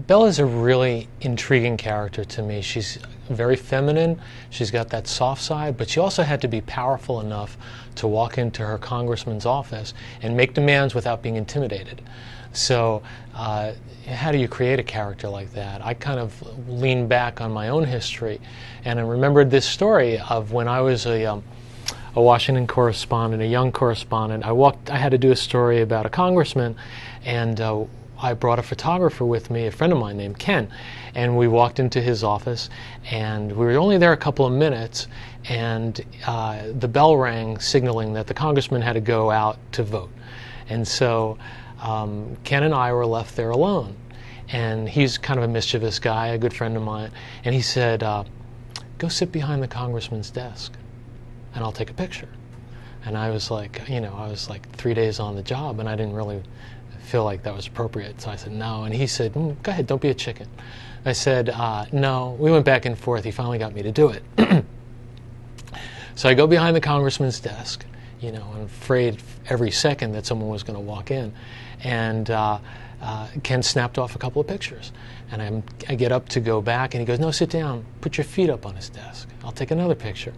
Bella's a really intriguing character to me. She's very feminine. She's got that soft side, but she also had to be powerful enough to walk into her congressman's office and make demands without being intimidated. So how do you create a character like that? I kind of leaned back on my own history, and I remembered this story of when I was a Washington correspondent, a young correspondent. I had to do a story about a congressman, and I brought a photographer with me, a friend of mine named Ken, and we walked into his office, and we were only there a couple of minutes, and the bell rang signaling that the congressman had to go out to vote. And so Ken and I were left there alone, and he's kind of a mischievous guy, a good friend of mine, and he said, go sit behind the congressman's desk, and I'll take a picture. And I was like, I was like 3 days on the job, and I didn't really feel like that was appropriate. So I said no, and he said, go ahead, don't be a chicken. I said no. We went back and forth. He finally got me to do it. So I go behind the congressman's desk. I'm afraid every second that someone was going to walk in, and Ken snapped off a couple of pictures, and I get up to go back, and he goes, no, sit down, put your feet up on his desk, I'll take another picture.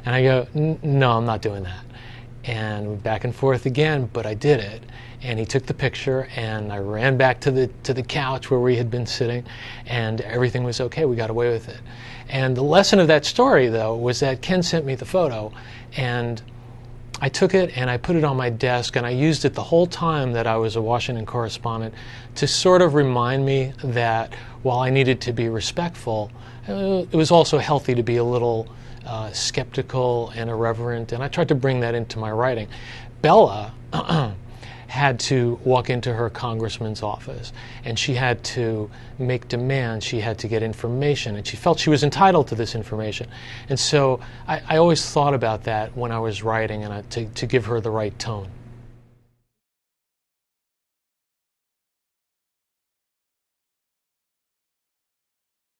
And I go, no, I'm not doing that. And back and forth again, but I did it. And he took the picture, and I ran back to the couch where we had been sitting, and everything was okay. We got away with it. And the lesson of that story, though, was that Ken sent me the photo, and I took it and I put it on my desk, and I used it the whole time that I was a Washington correspondent to sort of remind me that while I needed to be respectful, it was also healthy to be a little skeptical and irreverent, and I tried to bring that into my writing. Bella had to walk into her congressman's office, and she had to make demands, she had to get information, and she felt she was entitled to this information. And so I always thought about that when I was writing, and to give her the right tone.